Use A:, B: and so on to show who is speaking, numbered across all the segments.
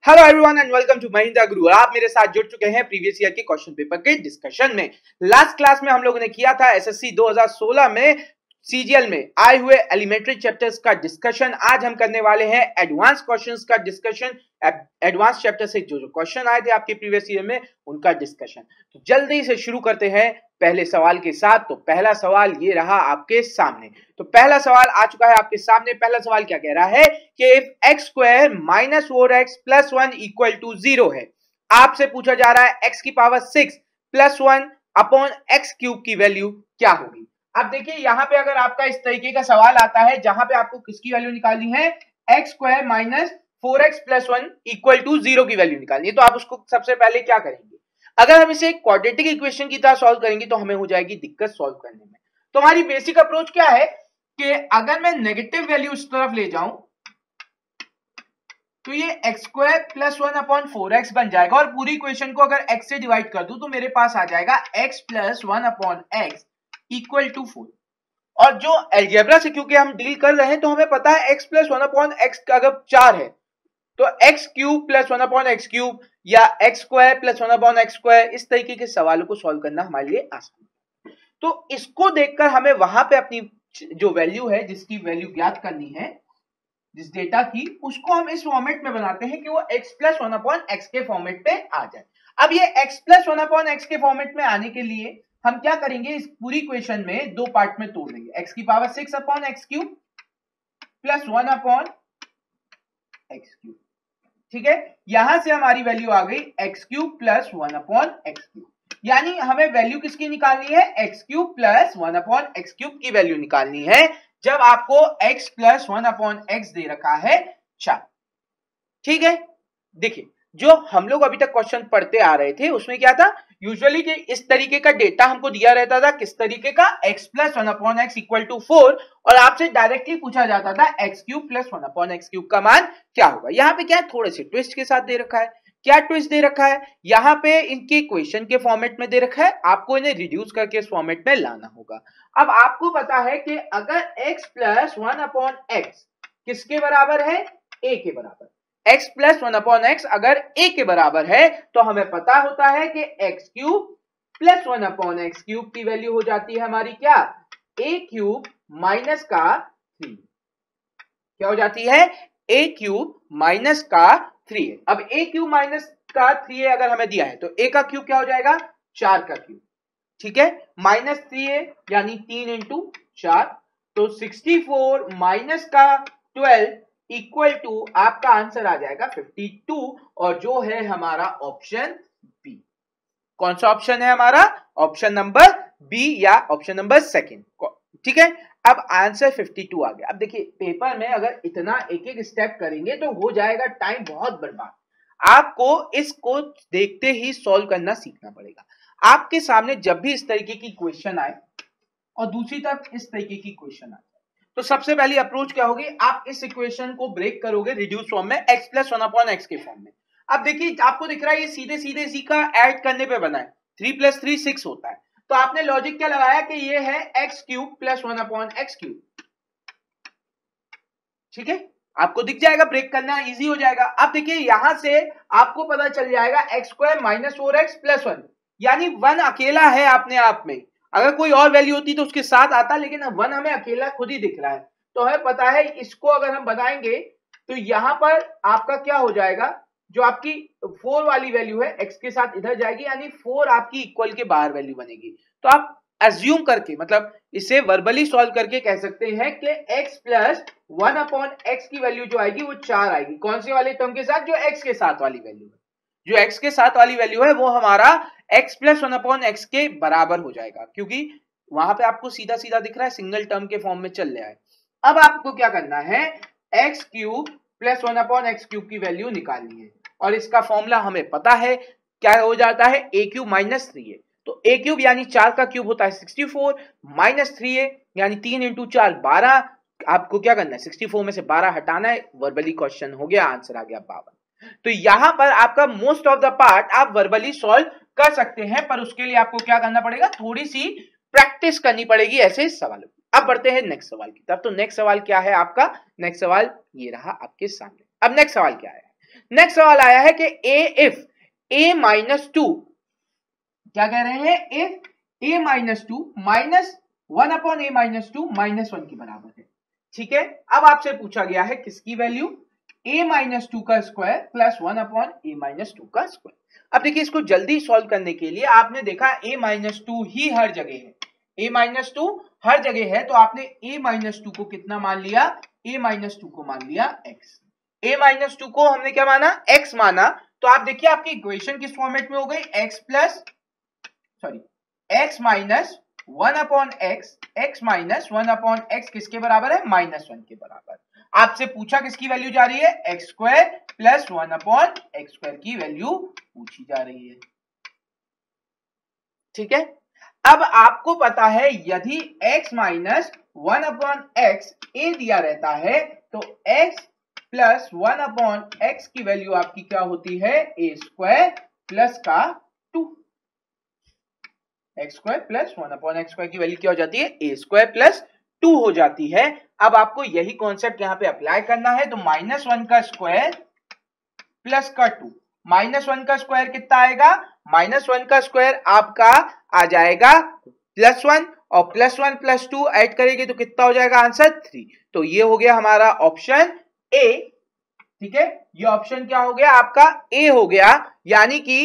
A: Hello everyone and welcome to Mahindra Guru. आप मेरे साथ जुड़ चुके हैं प्रीवियस ईयर के क्वेश्चन पेपर के डिस्कशन में। लास्ट क्लास में हम लोगों ने किया था एसएससी 2016 में सीजीएल में आए हुए एलिमेंट्री चैप्टर्स का डिस्कशन। आज हम करने वाले हैं एडवांस क्वेश्चंस का डिस्कशन। एडवांस चैप्टर से जो क्वेश्चन आए थे आपके प्रीवियस ईयर में उनका डिस्कशन। तो जल्दी से शुरू करते हैं पहले सवाल के साथ। तो पहला सवाल ये रहा आपके सामने। तो पहला सवाल आ चुका है आपके सामने। पहला सवाल क्या कह रहा है कि if x square minus 4x plus 1 equal to 0 है। आपसे पूछा जा रहा है एक्स की power 6 plus 1 upon x cube की वैल्यू क्या होगी। अब देखिए यहाँ पे अगर आपका इस तरीके का सवाल आता है जहां पे आपको किसकी वैल्यू निकालनी है, x square minus 4x plus 1 equal to 0 की वैल्यू निकालनी है, तो आप उसको सबसे पहले क्या करेंगे, अगर हम इसे क्वाड्रेटिक इक्वेशन की तरह सॉल्व करेंगे तो हमें हो जाएगी दिक्कत सॉल्व करने में। तो हमारी बेसिक अप्रोच क्या है कि अगर मैं नेगेटिव वैल्यू उस तरफ ले जाऊं तो ये x square plus 1 upon 4x बन जाएगा और पूरी इक्वेशन को अगर x से डिवाइड कर दूं तो मेरे पास आ जाएगा x plus 1 upon x equal to 4। और जो अलजेब्रा से क्योंकि हम डील कर रहे हैं तो हमें पता है x प्लस 1 अपॉन x अगर 4 है तो x cube plus 1 upon x cube या x square plus 1 upon x square, इस तरीके के सवालों को सॉल्व करना हमारे लिए आसान है। तो इसको देखकर हमें वहां पे अपनी जो वैल्यू है, जिसकी वैल्यू ज्ञात करनी है, जिस डेटा की, उसको हम इस फॉर्मेट में बनाते हैं कि वो x प्लस 1 अपॉन x के फॉर्मेट पे आ जाए। अब ये x प्लस 1 अपॉन x के फॉर्मेट में आने के लिए हम क्या करेंगे, इस पूरी इक्वेशन में दो पार्ट में तोड़ देंगे। x की power 6 upon x cube plus 1 upon x cube. ठीक है, यहां से हमारी वैल्यू आ गई x cube plus 1 upon x cube. यानी हमें वैल्यू किसकी निकालनी है, x cube plus 1 upon x cube की वैल्यू निकालनी है जब आपको x प्लस 1 अपॉन x दे रखा है 4। ठीक है, देखिए जो हम लोग अभी तक क्वेश्चन पढ़ते आ रहे थे उसमें क्या था, यूजुअली कि इस तरीके का डेटा हमको दिया रहता था, किस तरीके का, x plus 1 upon x equal to 4, और आपसे डायरेक्टली पूछा जाता था x cube plus 1 upon x cube का मान क्या होगा। यहाँ पे क्या है, थोड़े से ट्विस्ट के साथ दे रखा है। क्या ट्विस्ट दे रखा है, यहाँ पे इनके इक्वेशन के फॉर्मेट में दे रखा है, आपको इन्हें रिड्यूस करके इस फॉर्मेट में लाना होगा। अब आपको पता है कि अगर x प्लस 1 अपॉन x किसके बराबर है, a के बराबर। x प्लस 1 अपॉन x अगर a के बराबर है तो हमें पता होता है कि x cube plus 1 upon x cube की वैल्यू हो जाती है हमारी क्या, a क्यूब माइनस का 3। क्या हो जाती है, a क्यूब माइनस का 3। अब a क्यूब माइनस का 3 अगर हमें दिया है तो a का क्यूब क्या हो जाएगा, 4 का क्यूब। ठीक है, माइनस 3a यानी 3 इंटू 4, तो 64 माइनस का 12 इक्वल टू आपका आंसर आ जाएगा 52, और जो है हमारा ऑप्शन बी। कौन सा ऑप्शन है हमारा, ऑप्शन नंबर बी या ऑप्शन नंबर सेकंड। ठीक है, अब आंसर 52 आ गया। अब देखिए पेपर में अगर इतना एक एक स्टेप करेंगे तो हो जाएगा टाइम बहुत बर्बाद। आपको इसको देखते ही सॉल्व करना सीखना पड़ेगा। आपके सामने जब भी इस तरीके की क्वेश्चन आए और दूसरी तरफ इस तरीके की क्वेश्चन आए तो सबसे पहली अप्रोच क्या होगी, आप इस इक्वेशन को ब्रेक करोगे रिड्यूस फॉर्म में, x प्लस 1 अपॉन x के फॉर्म में। अब देखिए आपको दिख रहा है ये सीधे सीधे इसी का ऐड करने पे बना है, 3 प्लस 3 6 होता है, तो आपने लॉजिक क्या लगाया कि ये है x cube plus 1 upon x cube. ठीक है, आपको दिख जाएगा, ब्रेक करना इजी हो जाएगा। अब देखिए यहां से आपको पता चल जाएगा x square minus 4x plus 1, यानी 1 अकेला है अपने आप में। अगर कोई और वैल्यू होती तो उसके साथ आता, लेकिन 1 हमें अकेला खुद ही दिख रहा है, तो हमें पता है इसको अगर हम बनाएंगे तो यहां पर आपका क्या हो जाएगा, जो आपकी 4 वाली वैल्यू है x के साथ इधर जाएगी, यानी 4 आपकी इक्वल के बाहर वैल्यू बनेगी। तो आप अज्यूम करके, मतलब इसे वर्बली सॉल्व करके कह सकते हैं कि x प्लस 1 अपॉन x की वैल्यू जो आएगी वो 4 आएगी। कौन से वाले टर्म के साथ, जो x के साथ वाली वैल्यू है, जो x के साथ वाली वैल्यू है वो हमारा x प्लस 1 अपॉन x के बराबर हो जाएगा, क्योंकि वहां पे आपको सीधा सीधा दिख रहा है, सिंगल टर्म के फॉर्म में चल रहा है। अब आपको क्या करना है, x cube plus 1 upon x cube की वैल्यू निकालनी है, और इसका फॉर्मूला हमें पता है, क्या हो जाता है, a क्यूब माइनस 3a। तो a क्यूब यानी 4 का क्यूब होता है 64, माइनस 3a यानी 3 इंटू 4 12। आपको क्या करना है, 64 में से 12 हटाना है, वर्बली क्वेश्चन हो गया, आंसर आ गया 52। तो यहां पर आपका मोस्ट ऑफ द पार्ट आप वर्बली सॉल्व कर सकते हैं, पर उसके लिए आपको क्या करना पड़ेगा, थोड़ी सी प्रैक्टिस करनी पड़ेगी ऐसे सवालों। अब बढ़ते हैं नेक्स्ट सवाल की तरफ। तो नेक्स्ट सवाल क्या है आपका, नेक्स्ट सवाल ये रहा आपके सामने। अब नेक्स्ट सवाल क्या है, नेक्स्ट सवाल आया है कि इफ a माइनस टू, क्या कह रहे हैं, if a minus two minus 1 upon a minus two minus 1 के बराबर है। ठीक है, अब आपसे पूछा गया है किसकी वैल्यू, a माइनस टू का square plus 1 upon a minus two का स्क्वायर। अब देखिए इसको जल्दी सॉल्व करने के लिए आपने देखा a माइनस टू ही हर जगह है, a माइनस टू हर जगह है, तो आपने a माइनस टू को कितना मान लिया, a माइनस टू को मान लिया x, a माइनस टू को हमने क्या माना, x माना। तो आप देखिए आपकी इक्वेशन किस फॉर्मेट में हो गई, x minus 1 upon x minus 1 upon x किसके बराबर है, माइनस 1 के बराबर। आपसे पूछा किसकी वैल्यू जा रही है, x square plus 1 upon x square की वैल्यू पूछी जा रही है। ठीक है, अब आपको पता है यदि x माइनस 1 अपॉन एक्स ए दिया रहता है तो x प्लस 1 अपॉन एक्स की वैल्यू आपकी क्या होती है, ए स्क्वायर प्लस का 2, x square plus 1 upon x square की वैल्यू क्या हो जाती है, ए स्क्वायर प्लस 2 हो जाती है। अब आपको यही कॉन्सेप्ट यहां पे अप्लाई करना है, तो माइनस 1 का स्क्वायर प्लस का 2, माइनस 1 का स्क्वायर कितना आएगा, माइनस 1 का स्क्वायर आपका आ जाएगा प्लस 1 और प्लस 1 प्लस 2 ऐड करेंगे तो कितना हो जाएगा आंसर 3। तो ये हो गया हमारा ऑप्शन ए। ठीक है, ये ऑप्शन क्या हो गया आपका, ए हो गया, यानी कि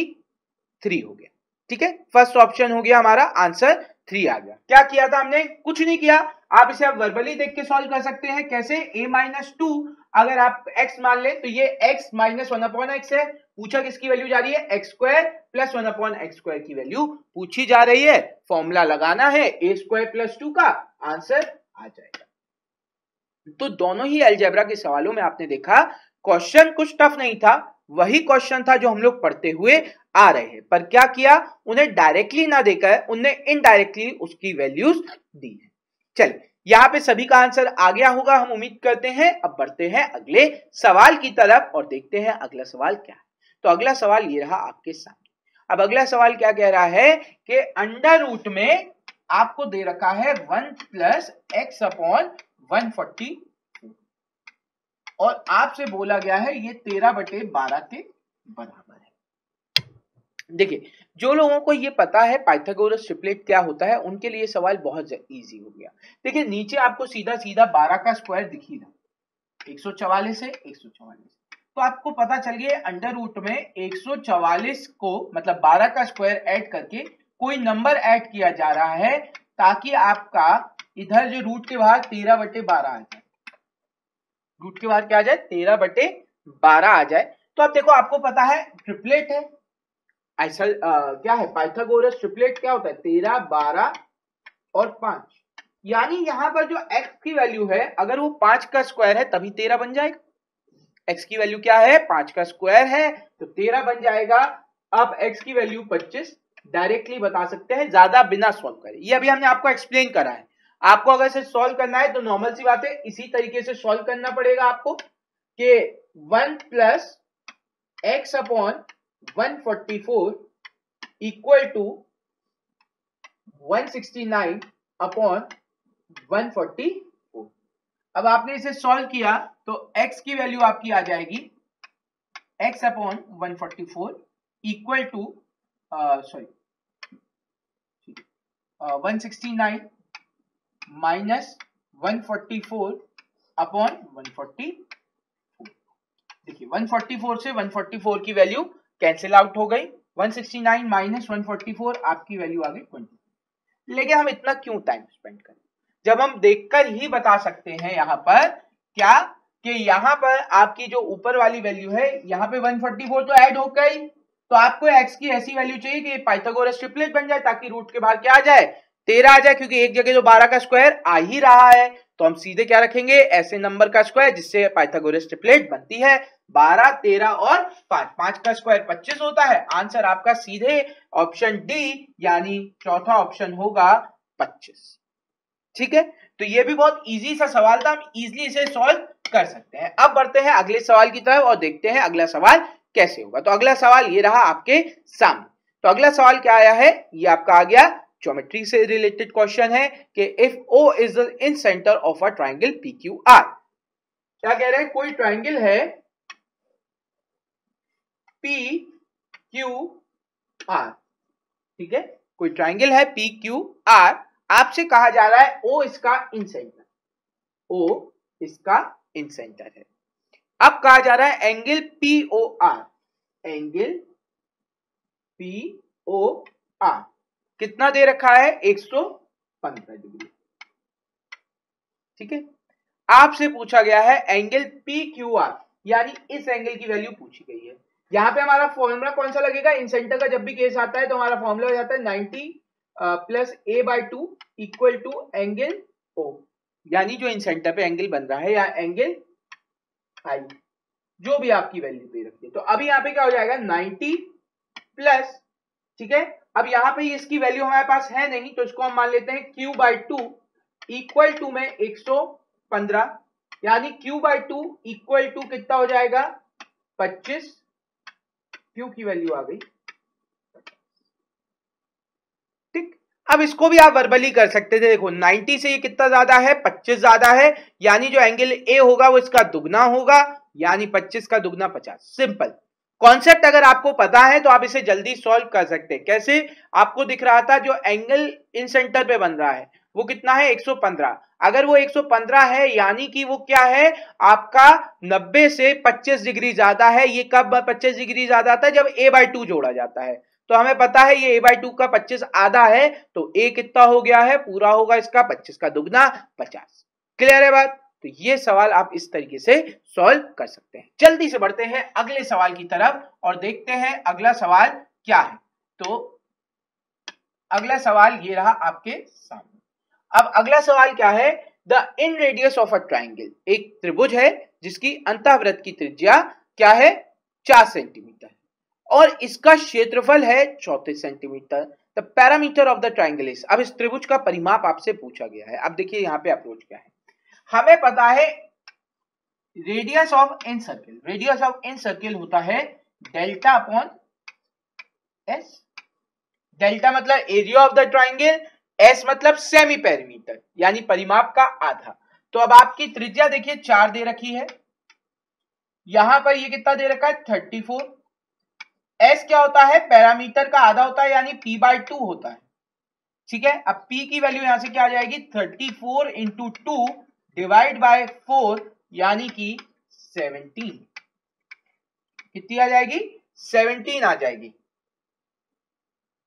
A: 3 हो गया। ठीक है, फर्स्ट ऑप्शन हो गया हमारा आंसर 3 आ गया। क्या किया था हमने, कुछ नहीं किया, आप इसे आप वर्बली देख के सॉल्व कर सकते हैं। कैसे, a माइनस टू अगर आप x मान ले तो ये x माइनस 1 अपॉन एक्स है, पूछा किसकी वैल्यू जा रही है, x square plus 1 upon x square की वैल्यू पूछी जा रही है। फॉर्मूला लगाना है, a स्क्वायर प्लस 2 का आंसर आ जाएगा। तो दोनों ही अलजेब्रा के सवालों में आपने देखा क्वेश्चन कुछ टफ नहीं था, वही क्वेश्चन था जो हम लोग पढ़ते हुए आ रहे हैं, पर क्या किया, उन्हें डायरेक्टली ना देकर उन्हें इनडायरेक्टली उसकी वैल्यूज दी है। चलिए यहाँ पे सभी का आंसर आ गया होगा हम उम्मीद करते हैं। अब बढ़ते हैं अगले सवाल की तरफ और देखते हैं अगला सवाल क्या है। तो अगला सवाल ये रहा आपके सामने। अब अगला सवाल क्या कह रहा है कि अंडर रूट में आपको दे रखा है 1 प्लस एक्स अपॉन 140 और आपसे बोला गया है ये 13/12 के बराबर है। देखिए जो लोगों को ये पता है पाइथागोरस ट्रिपलेट क्या होता है उनके लिए सवाल बहुत इजी हो गया। देखिए नीचे आपको सीधा सीधा 12 का स्क्वायर दिख ही रहा, 144 है, 144, तो आपको पता चल गया अंडर रूट में 144 को मतलब 12 का स्क्वायर ऐड करके कोई नंबर ऐड किया जा रहा है ताकि आपका इधर जो रूट के बाहर 13/12 आ जाए, रूट के बाहर क्या आ जाए, 13/12 आ जाए। तो अब देखो आपको पता है ट्रिपलेट है, ऐसा क्या है पाइथागोरस ट्रिपलेट क्या होता है, 13, 12 और 5, यानी यहां पर जो x की वैल्यू है अगर वो 5 का स्क्वायर है तभी 13 बन जाएगा। x की वैल्यू क्या है, 5 का स्क्वायर है तो 13 बन जाएगा। अब x की वैल्यू 25 डायरेक्टली बता सकते हैं ज्यादा बिना सॉल्व करे, ये अभी हमने आपको एक्सप्लेन करा है। आपको अगर इसे सॉल्व करना है तो नॉर्मल सी बात है इसी तरीके से सॉल्व करना पड़ेगा आपको कि 1 plus x upon 144 equal to 169 upon 144। अब आपने इसे सॉल्व किया तो x की वैल्यू आपकी आ जाएगी x upon 144 equal to 169 minus 144 upon 144। देखिए 144 से 144 की वैल्यू कैंसिल आउट हो गई, 169 माइनस 144 आपकी वैल्यू आ गई 20। लेकिन हम इतना क्यों टाइम स्पेंड करें जब हम देखकर ही बता सकते हैं यहाँ पर क्या कि यहाँ पर आपकी जो ऊपर वाली वैल्यू है यहाँ पे 144 तो ऐड हो गई, तो आपको x की ऐसी वैल्यू चाहिए कि पाइथागोरस ट्रिपलेट बन जाए ताकि रूट के बाहर क्या आ जाए, 13 आ जाए, क्योंकि एक जगह जो 12 का स्क्वायर आ ही रहा है तो हम सीधे क्या रखेंगे, ऐसे नंबर का स्क्वायर जिससे पाइथागोरस ट्रिपलेट बनती है। 12, 13 और 5, 5 का स्क्वायर 25 होता है। आंसर आपका सीधे ऑप्शन डी यानी चौथा ऑप्शन होगा 25। ठीक है, तो ये भी बहुत इजी सा सवाल था, हम इजीली इसे सॉल्व कर सकते हैं। अब बढ़ते हैं अगले सवाल की तरफ और देखते हैं अगला सवाल कैसे होगा। तो अगला सवाल ये रहा आपके सामने। तो अगला सवाल क्या आया है, ये आपका आ गया ज्योमेट्री से रिलेटेड क्वेश्चन है कि if O is the in centre of a triangle PQR। क्या कह रहे हैं, कोई ट्राइंगल है पी क्यू आर, ठीक है, कोई ट्राइंगल है पी क्यू आर, आपसे कहा जा रहा है ओ इसका इन सेंटर, ओ इसका इन सेंटर है। अब कहा जा रहा है angle P O R, angle P O R कितना दे रखा है 115 डिग्री, ठीक है। आपसे पूछा गया है एंगल पी क्यू आर, यानी इस एंगल की वैल्यू पूछी गई है। यहां पे हमारा फॉर्मूला कौन सा लगेगा, इन सेंटर का जब भी केस आता है तो हमारा फॉर्मूला हो जाता है 90 plus a/2 equal to angle O, यानी जो इन सेंटर पे एंगल बन रहा है या एंगल आई, जो भी आपकी वैल्यू दे रखी है। तो अभी यहाँ पे क्या हो जाएगा 90 प्लस, ठीक है, अब यहाँ पे इसकी वैल्यू हमारे पास है नहीं तो इसको हम मान लेते हैं q/2 इक्वल टू में 115, यानी q/2 इक्वल टू कितना हो जाएगा 25, q की वैल्यू आ गई, ठीक। अब इसको भी आप वर्बली कर सकते थे, देखो 90 से ये कितना ज्यादा है 25 ज्यादा है, यानी जो एंगल ए होगा वो इसका दुगना होगा, यानी 25 का दुगना 50। सिंपल कॉन्सेप्ट अगर आपको पता है तो आप इसे जल्दी सॉल्व कर सकते हैं। कैसे, आपको दिख रहा था जो एंगल इन सेंटर पे बन रहा है वो कितना है 115, अगर वो 115 है यानी कि वो क्या है आपका 90 से 25 डिग्री ज्यादा है। ये कब 25 डिग्री ज्यादा आता है, जब a/2 जोड़ा जाता है। तो हमें पता है ये a/2 का 25 आधा है, तो a कितना हो गया है पूरा होगा इसका 25 का दुगना 50। क्लियर है बात। तो ये सवाल आप इस तरीके से सॉल्व कर सकते हैं। जल्दी से बढ़ते हैं अगले सवाल की तरफ और देखते हैं अगला सवाल क्या है। तो अगला सवाल ये रहा आपके सामने। अब अगला सवाल क्या है, the in radius of a triangle, एक त्रिभुज है जिसकी अंतःवृत्त की त्रिज्या क्या है 4 सेंटीमीटर और इसका क्षेत्रफल है 34 centimetre. The parameter of the triangle is, अब इस त्रिभुज का परिमाप आपसे पूछा गया है। अब देखिए यहाँ पे अप्रोच क्या है, हमें पता है radius of in circle, radius of in circle होता है डेल्टा अपॉन एस। डेल्टा मतलब area of the triangle, S मतलब सेमी पेरीमीटर यानी परिमाप का आधा। तो अब आपकी त्रिज्या देखिए 4 दे रखी है, यहां पर ये कितना दे रखा है 34। एस क्या होता है पैरामीटर का आधा होता है यानी p/2 होता है, ठीक है। अब p की वैल्यू यहां से क्या आ जाएगी 34 इंटू 2 डिवाइड बाय 4 यानी कि 17, कितनी आ जाएगी 17 आ जाएगी।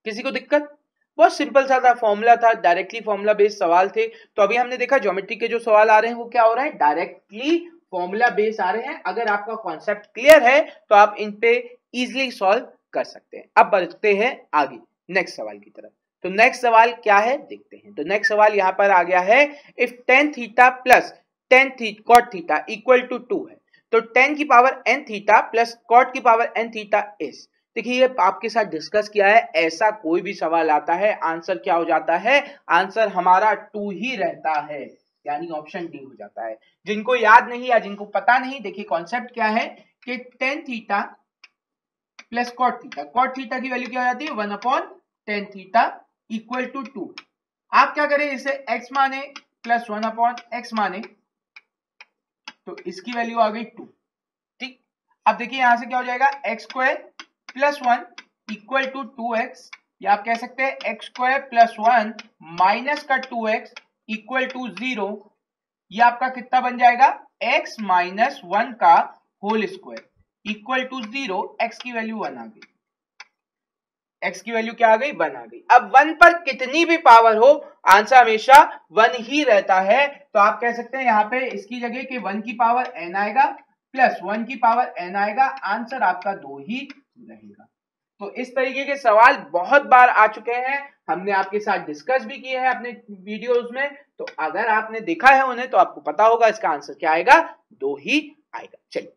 A: किसी को दिक्कत, बहुत सिंपल सा था, फॉर्मूला था, डायरेक्टली फॉर्मूला बेस्ड सवाल थे। तो अभी हमने देखा ज्योमेट्री के जो सवाल आ रहे हैं वो क्या हो रहा है डायरेक्टली फॉर्मूला बेस्ड आ रहे हैं। अगर आपका कॉन्सेप्ट क्लियर है तो आप इन पे इजीली सॉल्व कर सकते हैं। अब बढ़ते हैं आगे नेक्स्ट सवाल की तरफ। तो नेक्स्ट सवाल क्या है देखते हैं। तो नेक्स्ट सवाल यहाँ पर आ गया है, if tan theta plus tan cot theta equal to 2 है तो tan की power n theta plus cot की पावर n थीटा इज। देखिए ये आपके साथ डिस्कस किया है, ऐसा कोई भी सवाल आता है आंसर क्या हो जाता है, आंसर हमारा 2 ही रहता है, यानी ऑप्शन डी हो जाता है। जिनको याद नहीं या जिनको पता नहीं, देखिए कॉन्सेप्ट क्या है कि tan theta plus cot theta, cot theta की वैल्यू क्या हो जाती है 1/tan थीटा इक्वल टू 2। आप क्या करें, इसे x माने प्लस 1/x माने तो इसकी वैल्यू आ गई 2, ठीक। अब देखिए यहां से क्या हो जाएगा x square plus 1 equal to 2x, या आप कह सकते हैं x स्क्वायर प्लस 1 माइनस का 2x इक्वल टू 0। ये आपका कितना बन जाएगा x माइनस 1 का whole square equal to 0, x की वैल्यू 1 आ गई, x की वैल्यू क्या आ गई 1 आ गई। अब 1 पर कितनी भी पावर हो आंसर हमेशा 1 ही रहता है। तो आप कह सकते हैं यहाँ पे इसकी जगह कि 1 की पावर n आएगा प्लस 1 की पावर n आएगा, आंसर आपका 2 ही रहेगा। तो इस तरीके के सवाल बहुत बार आ चुके हैं, हमने आपके साथ डिस्कस भी किए हैं अपने वीडियोस में। तो अगर आपने देखा है उन्हें तो आपको पता होगा इसका आंसर क्या आएगा 2 ही आएगा। चलिए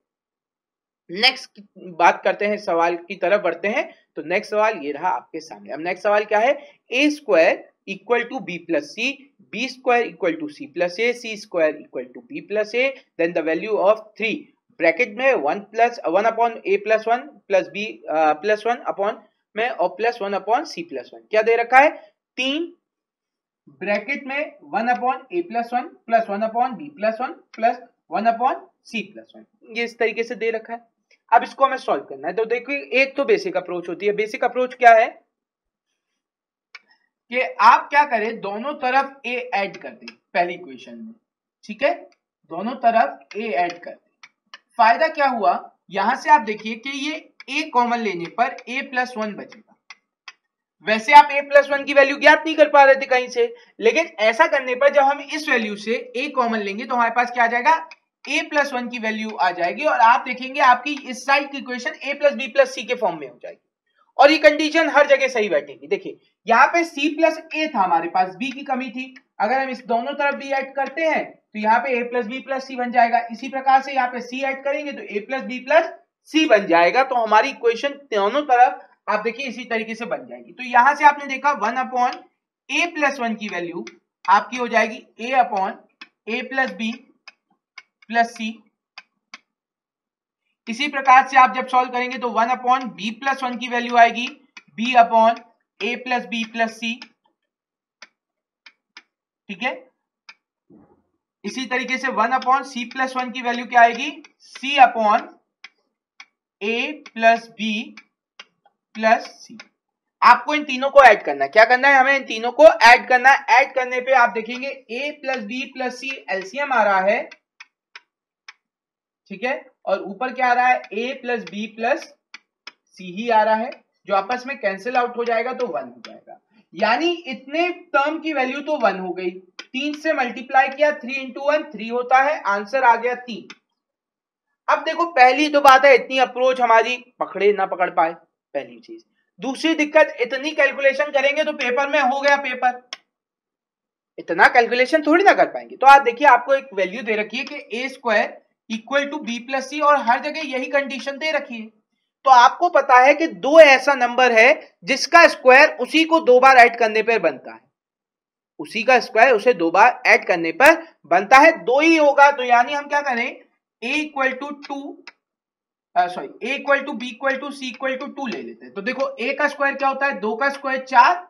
A: नेक्स्ट बात करते हैं, सवाल की तरफ बढ़ते हैं। तो नेक्स्ट सवाल ये रहा आपके सामने। अब नेक्स्ट सवाल क्या है, a square equal to b plus c, b square equal to c plus a, c square equal to b plus a, then the value of 3 bracket में 1 upon a plus 1 plus b plus 1 upon में और plus 1 upon c plus 1। क्या दे रखा है 3 bracket में 1 upon a plus 1 plus 1 upon b plus 1 plus 1 upon c plus 1, ये इस तरीके से दे रखा है। अब इसको हमें सॉल्व करना है। तो देखिए एक तो बेसिक अप्रोच होती है। बेसिक अप्रोच क्या है कि आप क्या करें, दोनों तरफ a ऐड कर दें पहली इक्वेशन में, ठीक है, दोनों तरफ a ऐड कर दें। फायदा क्या हुआ, यहां से आप देखिए कि ये a कॉमन लेने पर a+1 बचेगा। वैसे आप a+1 की वैल्यू ज्ञात नहीं कर पा रहे थे कहीं से, लेकिन ऐसा करने पर जब हम इस वैल्यू से a कॉमन लेंगे तो हमारे पास क्या आ जाएगा, a+1 की वैल्यू आ जाएगी और आप देखेंगे आपकी इस साइड की इक्वेशन a+b+c के फॉर्म में हो जाएगी और ये कंडीशन हर जगह सही बैठेगी। देखिए यहाँ पे c+a था, हमारे पास b की कमी थी, अगर हम इस दोनों तरफ b ऐड करते हैं तो यहाँ पे a+b+c बन जाएगा। इसी प्रकार से यहाँ पे c ऐड करेंगे तो a+b+c बन जाएगा। तो हमारी इक्वेशन दोनों तरफ आप देखिए इसी तरीके से बन जाएगी। तो यहां से आपने देखा 1/a+1 की वैल्यू आपकी हो जाएगी a/a+b+c। इसी प्रकार से आप जब सॉल्व करेंगे तो 1/b+1 की वैल्यू आएगी b/a+b+c, ठीक है। इसी तरीके से 1/c+1 की वैल्यू क्या आएगी, c/a+b+c। आपको इन तीनों को ऐड करना है। क्या करना है, हमें इन तीनों को ऐड करना है। ऐड करने पे आप देखेंगे a+b+c एलसीएम आ रहा है, ठीक है, और ऊपर क्या आ रहा है, a+b+c ही आ रहा है, जो आपस में कैंसिल आउट हो जाएगा तो 1 हो जाएगा। यानी इतने टर्म की वैल्यू तो 1 हो गई। 3 से मल्टीप्लाई किया, 3 × 1 3 होता है, आंसर आ गया 3। अब देखो पहली तो बात है इतनी अप्रोच हमारी पकड़े ना पकड़ पाए, पहली चीज। दूसरी दिक्कत, इतनी कैलकुलेशन करेंगे तो पेपर में हो गया पेपर, इतना कैलकुलेशन थोड़ी ना कर पाएंगे। तो आप देखिए आपको एक वैल्यू दे रखी है कि a² = b+c और हर जगह यही कंडीशन दे रखी है। तो आपको पता है कि दो ऐसा नंबर है जिसका स्क्वायर उसी को 2 बार ऐड करने पर बनता है, उसी का स्क्वायर उसे 2 बार ऐड करने पर बनता है, 2 ही होगा। तो यानी हम क्या करें, a=b=c=2 ले लेते हैं। तो देखो a का स्क्वायर क्या होता है, 2 का स्क्वायर 4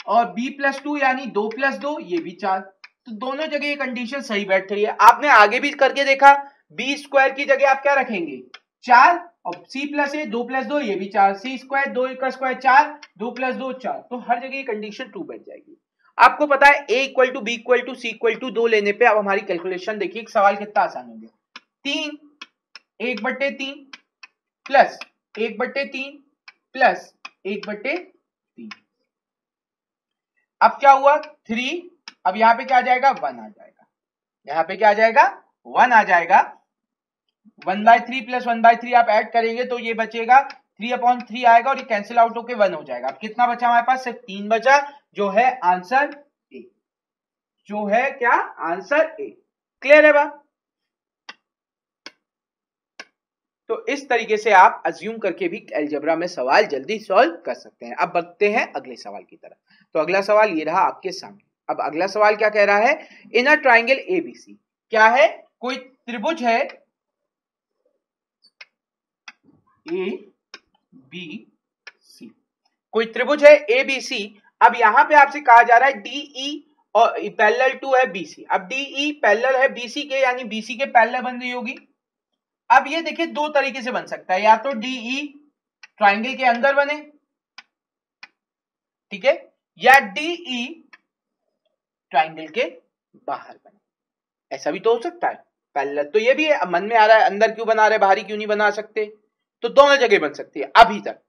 A: और b+2 यानी 2 + 2 ये भी 4। तो दोनों जगह ये कंडीशन सही बैठ रही है। आपने आगे भी करके देखा, b² की जगह आप क्या रखेंगे 4 और c+a 2 + 2 ये भी 4, c² 2 का स्क्वायर 4 2 + 2 4, तो हर जगह ये कंडीशन 2 बैठ जाएगी। आपको पता है a=b=c=2 लेने पे अब हमारी कैलकुलेशन देखिए, सवाल कितना आसान हो गया। 3 1/3 प्लस 1/3 प्लस 1/3, अब क्या हुआ 3, अब यहां पे क्या आ जाएगा 1 आ जाएगा, यहां पे क्या आ जाएगा 1 आ जाएगा। 1/3 प्लस 1/3 आप ऐड करेंगे तो ये बचेगा 3/3 आएगा और ये कैंसिल आउट होके 1 हो जाएगा। अब कितना बचा हमारे पास, सिर्फ 3 बचा, जो है आंसर ए, जो है क्या आंसर ए। क्लियर है बात। तो इस तरीके से आप अज्यूम करके भी अलजेब्रा में सवाल जल्दी सॉल्व कर सकते हैं। अब बढ़ते हैं अगले सवाल की तरफ। तो अगला सवाल ये रहा आपके सामने। अब अगला सवाल क्या कह रहा है, इन अ ट्राइंगल एबीसी, क्या है, कोई त्रिभुज है ABC, कोई त्रिभुज है ABC। अब यहां पे आपसे कहा जा रहा है DE और पैरेलल टू है BC। अब DE पैरेलल है BC के, यानी BC के पैरेलल बन रही होगी। अब ये देखिए दो तरीके से बन सकता है, या तो DE ट्राइंगल के अंदर बने, ठीक है, या DE ट्राइंगल के बाहर बने, ऐसा भी तो हो सकता है। पैरेलल तो ये भी है, मन में आ रहा है अंदर क्यों बना रहे, बाहरी क्यों नहीं बना सकते, तो दोनों जगह बन सकती है अभी तक।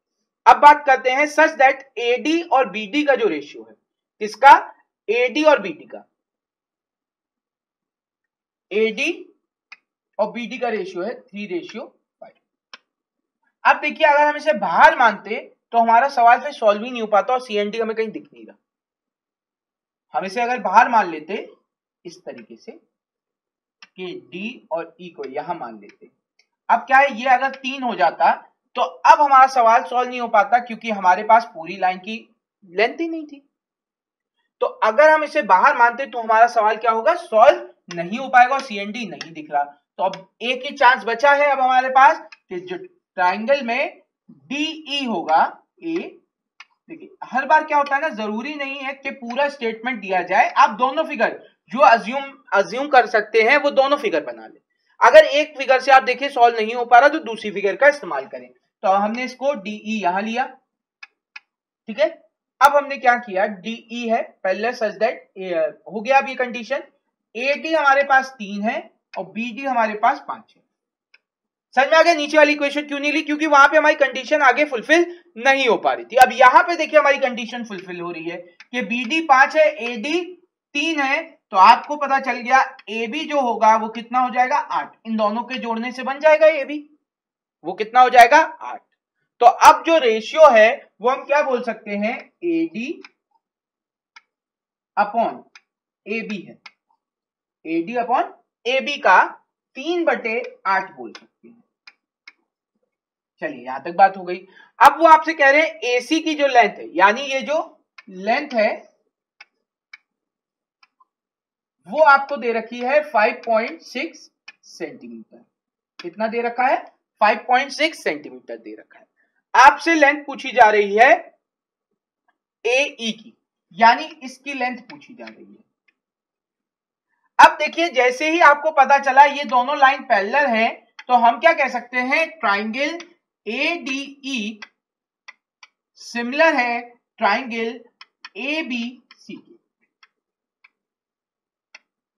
A: अब बात करते हैं सच दैट AD और BD का जो रेशियो है, किसका, AD और BD का, AD और BD का रेशियो है 3:5। अब देखिए अगर हम इसे बाहर मानते तो हमारा सवाल फिर सॉल्व ही नहीं हो पाता और CNT हमें कहीं दिख नहीं रहा। हम इसे अगर बाहर मान लेते इस तरीके से कि D और E को यहां मान लेते, अब क्या है, ये अगर 3 हो जाता तो अब हमारा सवाल सॉल्व नहीं हो पाता, क्योंकि हमारे पास पूरी लाइन की लेंथ ही नहीं थी। तो अगर हम इसे बाहर मानते तो हमारा सवाल क्या होगा, सॉल्व नहीं हो पाएगा और CNT नहीं दिख रहा। तो अब एक ही चांस बचा है अब हमारे पास कि जो ट्राइंगल में DE होगा A। देखिए हर बार क्या होता है ना, जरूरी नहीं है कि पूरा स्टेटमेंट दिया जाए, आप दोनों फिगर जो अज्यूम कर सकते हैं वो दोनों फिगर बना ले। अगर एक फिगर से आप देखिए सॉल्व नहीं हो पा रहा तो दूसरी फिगर का इस्तेमाल करें। तो हमने इसको DE यहां लिया, ठीक है। अब हमने क्या किया, DE है पहले सच दैट हो गया। अब ये कंडीशन AD हमारे पास 3 है और BD हमारे पास 5 है। समझ में आ गया नीचे वाली इक्वेशन क्यों नहीं ली, क्योंकि वहां पे हमारी कंडीशन आगे फुलफिल नहीं हो पा रही थी। अब यहां पे देखिए हमारी कंडीशन फुलफिल हो रही है कि BD 5 है, AD 3 है, तो आपको पता चल गया AB जो होगा वो कितना हो जाएगा 8। इन दोनों के जोड़ने से बन जाएगा AB, वो कितना हो जाएगा 8। तो अब जो रेशियो है वो हम क्या बोल सकते हैं, AD अपॉन AB है, AD अपॉन AB का 3/8 बोल सकते हैं। चलिए यहां तक बात हो गई। अब वो आपसे कह रहे हैं AC की जो लेंथ है, यानी ये जो लेंथ है वो आपको दे रखी है 5.6 सेंटीमीटर। कितना दे रखा है, 5.6 सेंटीमीटर दे रखा है। आपसे लेंथ पूछी जा रही है AE की, यानी इसकी लेंथ पूछी जा रही है। अब देखिए जैसे ही आपको पता चला ये दोनों लाइन पैरेलल हैं, तो हम क्या कह सकते हैं, ट्राइंगल ADE सिमिलर है ट्राइंगल ABC के।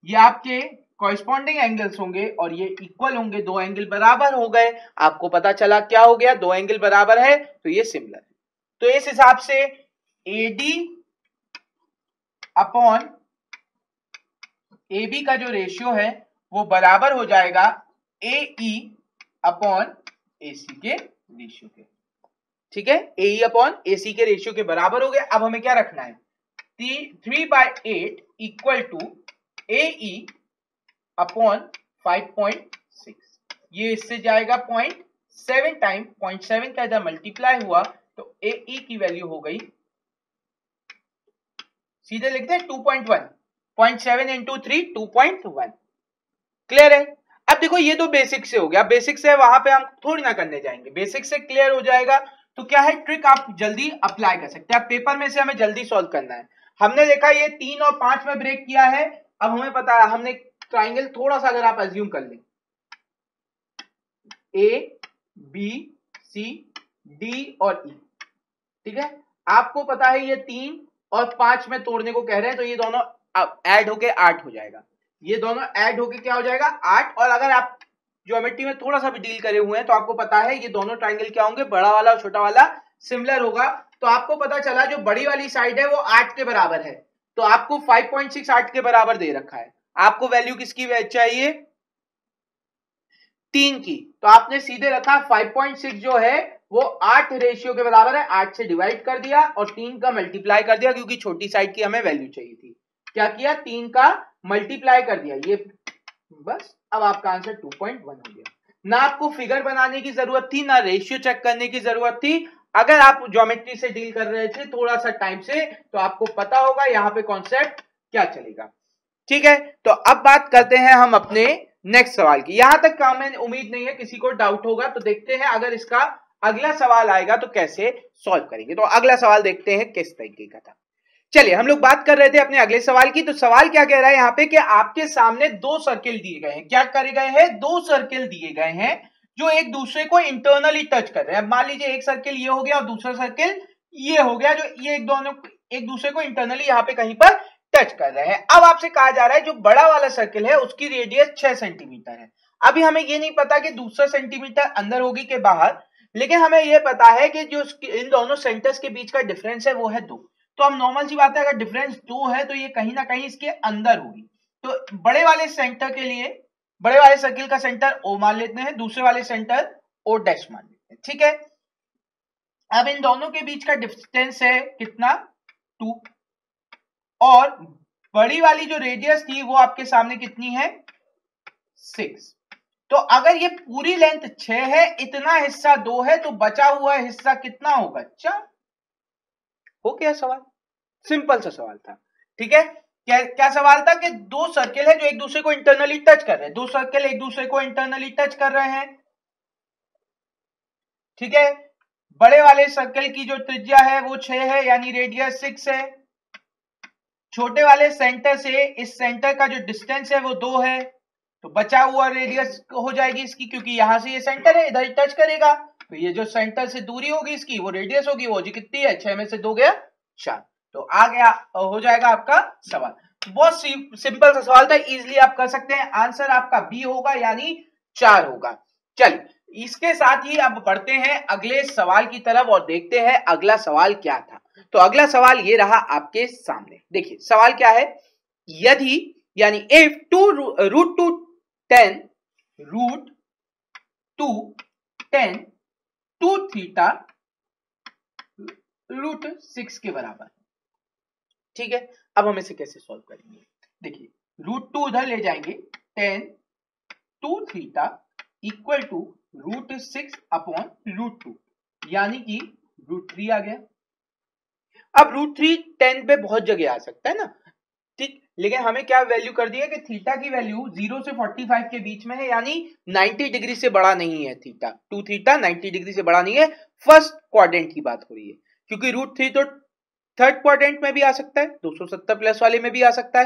A: ये आपके कॉरेस्पॉन्डिंग एंगल्स होंगे और ये इक्वल होंगे, दो एंगल बराबर हो गए। आपको पता चला क्या हो गया, दो एंगल बराबर है तो ये सिमिलर है। तो इस हिसाब से AD अपॉन AB का जो रेशियो है वो बराबर हो जाएगा AE अपॉन AC के रेशियो के, ठीक है। AE अपॉन AC के रेशियो के बराबर हो गया। अब हमें क्या रखना है, 3/8 इक्वल टू AE अपॉन 5.6। ये इससे जाएगा 0.7 टाइम, 0.7 का इधर मल्टीप्लाई हुआ तो AE की वैल्यू हो गई, सीधे लिखते हैं 2.1, 0.7 इंटू 3 2.1। क्लियर है। अब देखो ये तो बेसिक से हो गया, बेसिक से वहां पे हम थोड़ी ना करने जाएंगे, बेसिक से क्लियर हो जाएगा। तो क्या है ट्रिक आप जल्दी अप्लाई कर सकते हैं। अब पेपर में से हमें जल्दी सॉल्व करना है। हमने देखा ये 3 और 5 में ब्रेक किया है। अब हमें पता है, हमने ट्राइंगल थोड़ा सा अगर आप अज्यूम कर लें, ABCD और E, ठीक है। आपको पता है ये 3 और 5 में तोड़ने को कह रहे हैं, तो ये दोनों ऐड होके 8 हो जाएगा। ये दोनों ऐड होके क्या हो जाएगा 8। और अगर आप ज्योमेट्री में थोड़ा सा भी डील करे हुए हैं तो आपको पता है ये दोनों ट्राइंगल क्या होंगे, बड़ा वाला और छोटा वाला सिमिलर होगा। तो आपको पता चला जो बड़ी वाली साइड है वो 8 के बराबर है, तो आपको 5.6 8 के बराबर दे रखा है। आपको वैल्यू किसकी चाहिए, 3 की। तो आपने सीधे रखा 5.6 जो है वो 8 रेशियो के बराबर है, 8 से डिवाइड कर दिया और 3 का मल्टीप्लाई कर दिया, क्योंकि छोटी साइड की हमें वैल्यू चाहिए थी। क्या किया, 3 का मल्टीप्लाई कर दिया, ये बस। अब आपका आंसर 2.1 हो गया। ना आपको फिगर बनाने की जरूरत थी, ना रेशियो चेक करने की जरूरत थी। अगर आप ज्योमेट्री से डील कर रहे थे थोड़ा सा टाइम से, तो आपको पता होगा यहाँ पे कॉन्सेप्ट क्या चलेगा, ठीक है। तो अब बात करते हैं हम अपने नेक्स्ट सवाल की। यहां तक का मैं उम्मीद नहीं है किसी को डाउट होगा। तो देखते हैं अगर इसका अगला सवाल आएगा तो कैसे सॉल्व करेंगे। तो अगला सवाल देखते हैं किस तरीके का था। चलिए हम लोग बात कर रहे थे अपने अगले सवाल की। तो सवाल क्या कह रहा है यहाँ पे कि आपके सामने दो सर्किल दिए गए हैं। क्या करे गए हैं, दो सर्किल दिए गए हैं जो एक दूसरे को इंटरनली टच कर रहे हैं। मान लीजिए एक सर्किल ये हो गया और दूसरा सर्किल ये हो गया, जो ये दोनों एक दूसरे को इंटरनली यहाँ पे कहीं पर टच कर रहे हैं। अब आपसे कहा जा रहा है जो बड़ा वाला सर्किल है उसकी रेडियस 6 सेंटीमीटर है। अभी हमें ये नहीं पता कि दूसरा सेंटीमीटर अंदर होगी कि बाहर, लेकिन हमें यह पता है कि जो इन दोनों सेंटर्स के बीच का डिफरेंस है वो है 2। तो अब नॉर्मल सी बात है, अगर डिफरेंस 2 है तो ये कहीं ना कहीं इसके अंदर होगी। तो बड़े वाले सेंटर के लिए, बड़े वाले सर्किल का सेंटर O मान लेते हैं, दूसरे वाले सेंटर O डैश मान लेते हैं, ठीक है। अब इन दोनों के बीच का डिस्टेंस है कितना, 2। और बड़ी वाली जो रेडियस थी वो आपके सामने कितनी है, 6। तो अगर ये पूरी लेंथ 6 है, इतना हिस्सा 2 है, तो बचा हुआ हिस्सा कितना होगा, 4। हो गया सवाल, सिंपल सा सवाल था, ठीक है। क्या सवाल था कि दो सर्किल है जो एक दूसरे को इंटरनली टच कर रहे हैं, दो सर्किल एक दूसरे को इंटरनली टच कर रहे हैं, ठीक है। बड़े वाले सर्किल की जो त्रिज्या है वो 6 है, यानी रेडियस 6 है। छोटे वाले सेंटर से इस सेंटर का जो डिस्टेंस है वो 2 है, तो बचा हुआ रेडियस हो जाएगी इसकी, क्योंकि यहां से ये सेंटर है, इधर टच करेगा, तो ये जो सेंटर से दूरी होगी इसकी वो रेडियस होगी, वो जी कितनी है, 6 में से 2 गया 4। तो आ गया, हो जाएगा आपका सवाल। बहुत सिंपल सा सवाल था, इजीली आप कर सकते हैं। आंसर आपका बी होगा, यानी 4 होगा। चलिए इसके साथ ही अब बढ़ते हैं अगले सवाल की तरफ और देखते हैं अगला सवाल क्या था। तो अगला सवाल ये रहा आपके सामने। देखिए सवाल क्या है, यदि यानी if root two tan two theta root 6 के बराबर, ठीक है। अब हम इसे कैसे सॉल्व करेंगे, देखिए रूट 2 उधर ले जाएंगे, 10 two theta equal to root 6 upon root 2, यानी कि रूट 3 आ गया। अब रूट 3 10 पे बहुत जगह आ सकता है ना, ठीक, लेकिन हमें क्या वैल्यू कर दी है कि थीटा की वैल्यू 0 से 45 के बीच में है, यानी 90 डिग्री से बड़ा नहीं है थीटा, टू थीटा 90 डिग्री से बड़ा नहीं है। फर्स्ट क्वाड्रेंट की बात हो रही है, क्योंकि रूट 3 तो थर्ड क्वाड्रेंट में भी आ सकता है, 270 प्लस वाले में भी आ सकता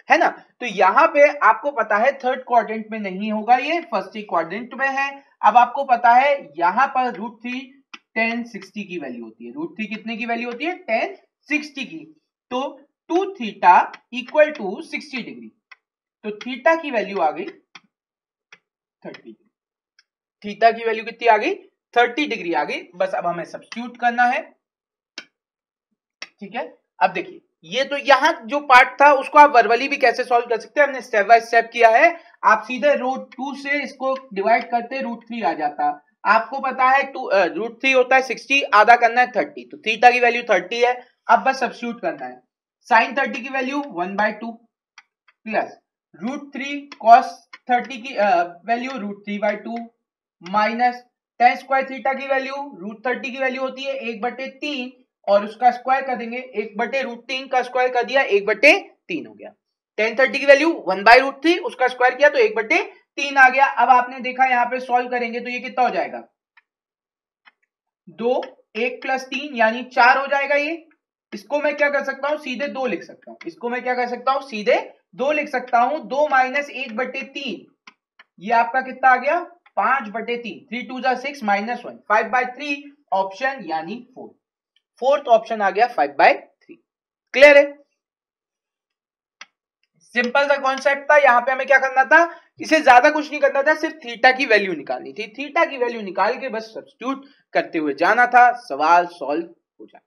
A: है ना। तो यहां पे आपको पता है थर्ड क्वाड्रेंट में नहीं होगा, ये फर्स्ट क्वाड्रेंट में है। अब आपको पता है यहां पर रूट 3 1060 की वैल्यू होती है, रूट 3 कितने की वैल्यू होती है, 1060 की। तो 2 थीटा इक्वल टू 60 डिग्री, तो थीटा की वैल्यू आ गई 30, थीटा की वैल्यू कितनी आ गई, 30 डिग्री आ गई। बस अब हमें सब्स्टिट्यूट करना है, ठीक है। अब देखिए ये तो यहां जो पार्ट था उसको आप वर्बली भी कैसे सॉल्व कर सकते हैं, हमने स्टेप बाय स्टेप किया है। आप सीधे रूट 2 से इसको डिवाइड करते रूट 3 आ जाता। आपको पता है रूट 3 होता है 60, आधा करना है 30, तो थीटा की वैल्यू 30 है। अब बस सब्स्टिट्यूट करना है, साइन 30 की वैल्यू 1/2 प्लस रूट 3 कॉस 30 की value root 3/2 minus tan square theta की वैल्यू रूट 30 की वैल्यू होती है 1/3, और उसका स्क्वायर कर देंगे, 1/√3 का स्क्वायर कर दिया 1/3 हो गया। tan 30 की वैल्यू 1/√3, उसका स्क्वायर किया तो 1/3 आ गया। अब आपने देखा यहाँ पे सॉल्व करेंगे तो ये कितना हो जाएगा, 2 1 प्लस 3 यानी 4 हो जाएगा ये। इसको मैं क्या कर सकता हूं, सीधे 2 लिख सकता हूं, इसको मैं क्या कर सकता हूं, सीधे 2 लिख सकता हूं। 2 माइनस 1/3, ये आपका कितना आ गया, 5/3, 3 2 6 -1, 5/3 ऑप्शन यानी 4, फोर्थ ऑप्शन आ गया 5/3। क्लियर है, सिंपल सा कॉन्सेप्ट था। यहां पे हमें क्या करना था, इसे ज्यादा कुछ नहीं करना था, सिर्फ थीटा की वैल्यू निकालनी थी। थीटा की वैल्यू निकाल के बस सब्स्टिट्यूट करते हुए जाना था, सवाल सॉल्व हो जाता।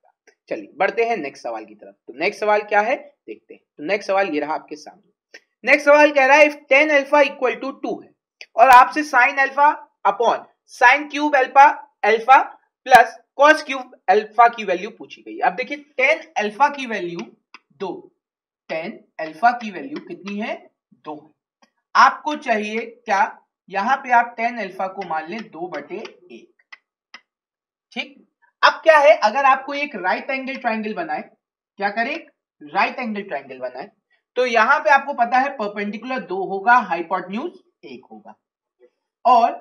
A: चलिए बढ़ते हैं नेक्स्ट सवाल की तरफ। तो नेक्स्ट सवाल क्या है देखते हैं। तो नेक्स्ट सवाल ये रहा आपके सामने। नेक्स्ट सवाल कह रहा है if tan alpha equal to 2 है और आपसे sin alpha upon sin cube alpha plus cos cube alpha की वैल्यू पूछी गई। अब देखिए tan अल्फा की वैल्यू 2, tan अल्फा की वैल्यू कितनी है, 2 है। आपको चाहिए क्या, यहां पे आप tan अल्फा को मान लें 2/1, ठीक। अब क्या है, अगर आपको एक राइट एंगल ट्राइंगल बनाए, क्या करे, राइट एंगल ट्राइंगल बनाए, तो यहां पे आपको पता है परपेंडिकुलर 2 होगा, हाइपोटेन्यूज 1 होगा, और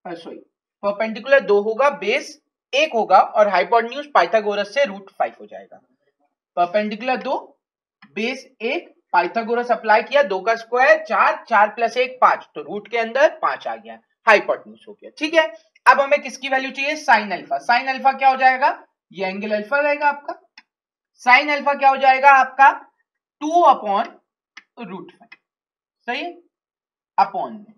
A: सॉरी परपेंडिकुलर 2 होगा, बेस 1 होगा, और हाइपोटेन्यूज पाइथागोरस से √5 हो जाएगा। परपेंडिकुलर 2, बेस 1, पाइथागोरस अप्लाई किया, 2 का स्क्वायर 4, 4 प्लस 1 5, तो रूट के अंदर 5 आ गया, हाइपोटेन्यूज हो गया, ठीक है। अब हमें किसकी वैल्यू चाहिए, साइन अल्फा। साइन अल्फा क्या हो जाएगा, ये एंगल अल्फा रहेगा आपका। साइन अल्फा क्या हो जाएगा आपका, 2/√5, सही है, अपॉन में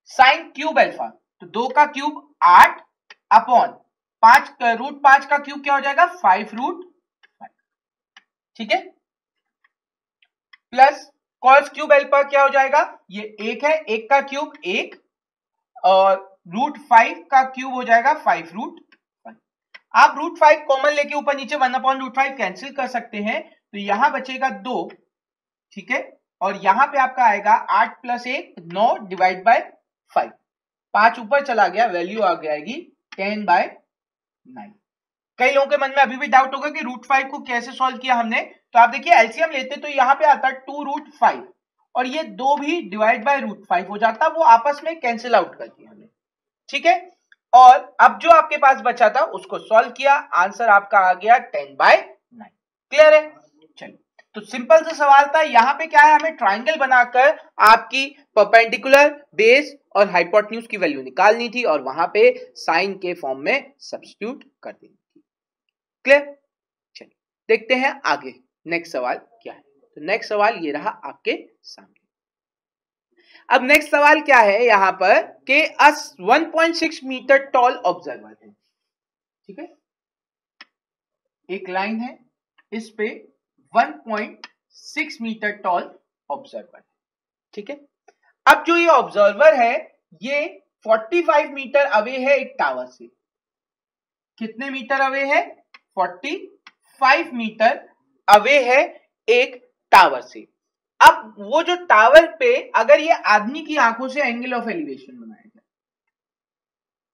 A: साइन क्यूब अल्फा, तो 2 का क्यूब 8 अपॉन 5, √5 का क्यूब क्या हो जाएगा, 5√5, ठीक है, प्लस कॉस क्यूब अल्फा क्या हो जाएगा, ये 1 है, 1 का क्यूब 1, और √5 का क्यूब हो जाएगा 5√5। आप √5 कॉमन लेके ऊपर नीचे 1/√5 कैंसिल कर सकते हैं, तो यहां बचेगा 2, ठीक है, और यहां पे आपका आएगा 8 प्लस 1 9 डिवाइड बाय 5, 5 ऊपर चला गया, वैल्यू आ जाएगी 10/9। कई लोगों के मन में अभी भी डाउट होगा कि √5 को कैसे सॉल्व किया हमने, तो आप देखिए एलसीएम लेते तो यहां पे आता 2√5, और ये 2 भी डिवाइड बाय √5 हो जाता, वो आपस में कैंसिल आउट कर दिया हमने, ठीक है। और अब जो आपके पास बचा था उसको सॉल्व किया, आंसर आपका आ गया 10/9। क्लियर है, चलिए तो सिंपल सा सवाल था, यहां पे क्या है, हमें ट्राइंगल बनाकर आपकी परपेंडिकुलर, बेस और हाइपोटेन्यूज की वैल्यू निकालनी थी और वहां पे साइन के फॉर्म में सब्स्टिट्यूट कर देनी थी। क्लियर? चलिए देखते हैं आगे नेक्स्ट सवाल क्या है। तो नेक्स्ट सवाल ये रहा आपके सामने। अब नेक्स्ट सवाल क्या है यहां पर कि 1.6 मीटर टॉल ऑब्जर्वर है, ठीक है, एक लाइन है, इस पे 1.6 मीटर टॉल ऑब्जर्वर, ठीक है। अब जो ये ऑब्जर्वर है ये 45 मीटर अवे है एक टावर से। कितने मीटर अवे है? 45 मीटर अवे है एक टावर से। अब वो जो टावर पे अगर ये आदमी की आंखों से एंगल ऑफ एलिवेशन बनाया जाए,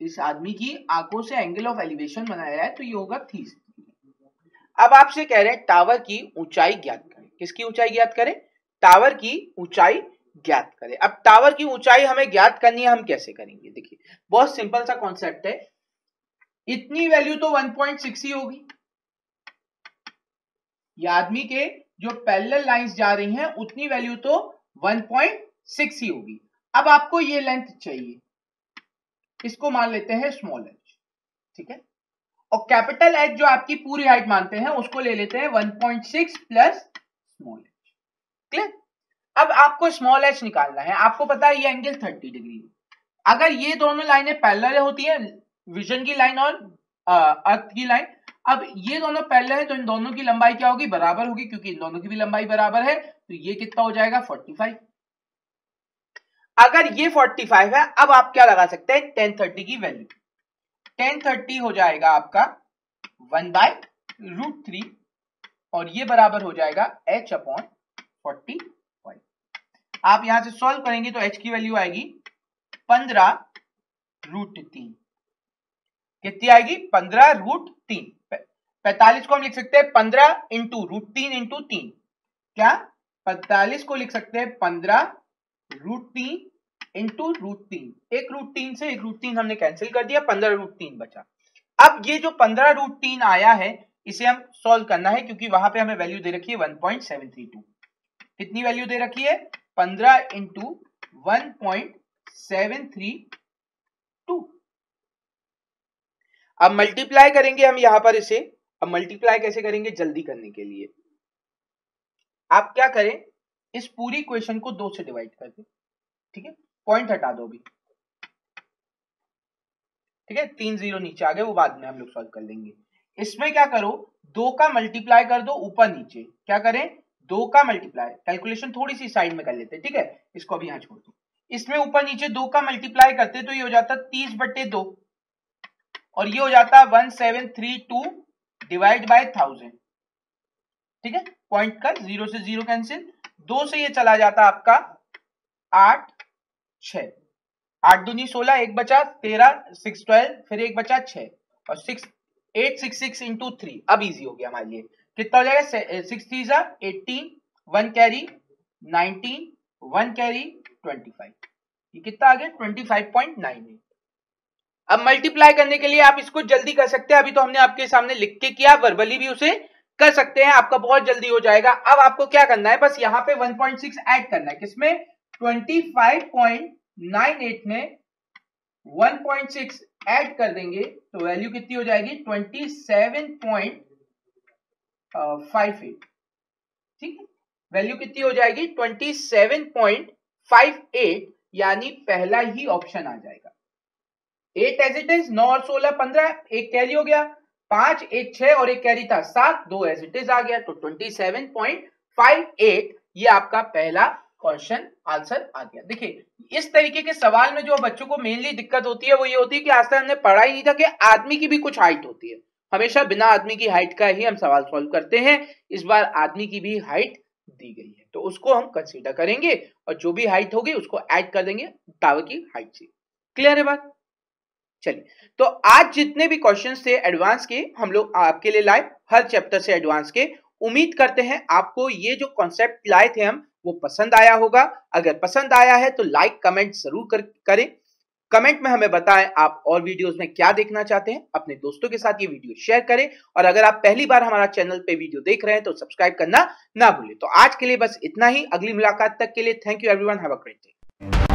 A: इस आदमी की आंखों से एंगल ऑफ एलिवेशन बनाया जाए तो ये होगा 30। अब आपसे कह रहे हैं टावर की ऊंचाई ज्ञात करें। किसकी ऊंचाई ज्ञात करें? टावर की ऊंचाई ज्ञात करें। अब टावर की ऊंचाई हमें ज्ञात करनी है, हम कैसे करेंगे? देखिए बहुत सिंपल सा कॉन्सेप्ट है, इतनी वैल्यू तो 1.6 ही होगी, ये आदमी के जो पैरेलल लाइंस जा रही हैं उतनी वैल्यू तो 1.6 ही होगी। अब आपको ये लेंथ चाहिए, इसको मान लेते हैं स्मॉल एच, ठीक है, और कैपिटल एच जो आपकी पूरी हाइट मानते हैं उसको ले लेते हैं 1.6 प्लस स्मॉल एच। क्लियर? अब आपको स्मॉल एच निकालना है, आपको पता है ये एंगल 30 डिग्री है। अगर ये दोनों लाइनें पैरेलल होती है, विजन की लाइन और अर्थ की लाइन, अब ये दोनों पैरेलल है तो इन दोनों की लंबाई क्या होगी? बराबर होगी, क्योंकि इन दोनों की भी लंबाई बराबर है। तो ये कितना हो जाएगा? 45। अगर ये 45 है, अब आप क्या लगा सकते हैं? tan 30 की वैल्यू, tan 30 हो जाएगा आपका 1/√3 और ये बराबर हो जाएगा h/45। आप यहां से सॉल्व करेंगे तो h की वैल्यू आएगी 15√3। कितनी आएगी? 15√3। 45 को हम लिख सकते हैं 15 इंटू √3 इंटू 3। क्या 45 को लिख सकते हैं 15√3 इंटू √3। एक √3 से एक √3 हमने कैंसिल कर दिया, 15√3 बचा। अब ये जो 15√3 आया है इसे हम सॉल्व करना है, क्योंकि वहां पे हमें वैल्यू दे रखी है 1.732। कितनी वैल्यू दे रखी है? 15 इंटू 1.732। अब मल्टीप्लाई करेंगे हम यहां पर इसे। अब मल्टीप्लाई कैसे करेंगे जल्दी करने के लिए? आप क्या करें, इस पूरी इक्वेशन को 2 से डिवाइड कर दें, ठीक है, पॉइंट हटा दो अभी, ठीक है, 3 0 नीचे आ गए, वो बाद में हम लोग सॉल्व कर लेंगे। इसमें क्या करो, 2 का मल्टीप्लाई कर दो ऊपर नीचे। क्या करें? 2 का मल्टीप्लाई, कैलकुलेशन थोड़ी सी साइड में कर लेते हैं, ठीक है, इसको अभी यहां छोड़ दो। इसमें ऊपर नीचे 2 का मल्टीप्लाई करते तो ये हो जाता 30/2 और ये हो जाता 1732 डिवाइड बाय 1000, ठीक है, पॉइंट का 0 से 0 कैंसिल, 2 से ये चला जाता आपका 8 6, 8 दूनी 16, एक बचा 13, 6 12, फिर एक बचा 6 और 6 866 इंटू 3। अब इजी हो गया हमारे लिए, कितना हो जाएगा? 6 3 18, 1 कैरी 19, 1 कैरी 25, ये कितना आ गया? 25.98। अब मल्टीप्लाई करने के लिए आप इसको जल्दी कर सकते हैं, अभी तो हमने आपके सामने लिख के किया, वर्बली भी उसे कर सकते हैं, आपका बहुत जल्दी हो जाएगा। अब आपको क्या करना है, बस यहाँ पे 1.6 ऐड करना है। किसमें? 25.98 में 1.6 ऐड कर देंगे तो वैल्यू कितनी हो जाएगी? 27.58, ठीक है, वैल्यू कितनी हो जाएगी? 27.58, यानी पहला ही ऑप्शन आ जाएगा। 8 एज इट इज, 9 और 16 15, एक कैरी हो गया, 5 1 6 और एक कैरी था 7, 2 एज इट इज आ गया, तो 27.58 ये आपका पहला क्वेश्चन आंसर आ गया। देखिए इस तरीके के सवाल में जो बच्चों को मेनली दिक्कत होती है वो ये होती है कि आज तक हमने पढ़ा ही नहीं था कि आदमी की भी कुछ हाइट होती है। हमेशा बिना आदमी की हाइट का ही हम सवाल सॉल्व करते हैं, इस बार आदमी की भी हाइट दी गई है तो उसको हम कंसीडर करेंगे और जो भी हाइट होगी उसको ऐड कर देंगे टावर की हाइट से। क्लियर है बात? चलिए, तो आज जितने भी क्वेश्चंस थे एडवांस के हम लोग आपके लिए लाए, हर चैप्टर से एडवांस के। उम्मीद करते हैं आपको ये जो कॉन्सेप्ट लाए थे हम वो पसंद आया होगा। अगर पसंद आया है तो लाइक कमेंट जरूर करें। कमेंट में हमें बताएं आप और वीडियोस में क्या देखना चाहते हैं। अपने दोस्तों के साथ ये वीडियो शेयर करें और अगर आप पहली बार हमारा चैनल पे वीडियो देख रहे हैं तो सब्सक्राइब करना ना भूलें। तो आज के लिए बस इतना ही। अगली मुलाकात तक के लिए thank you everyone, have a great day.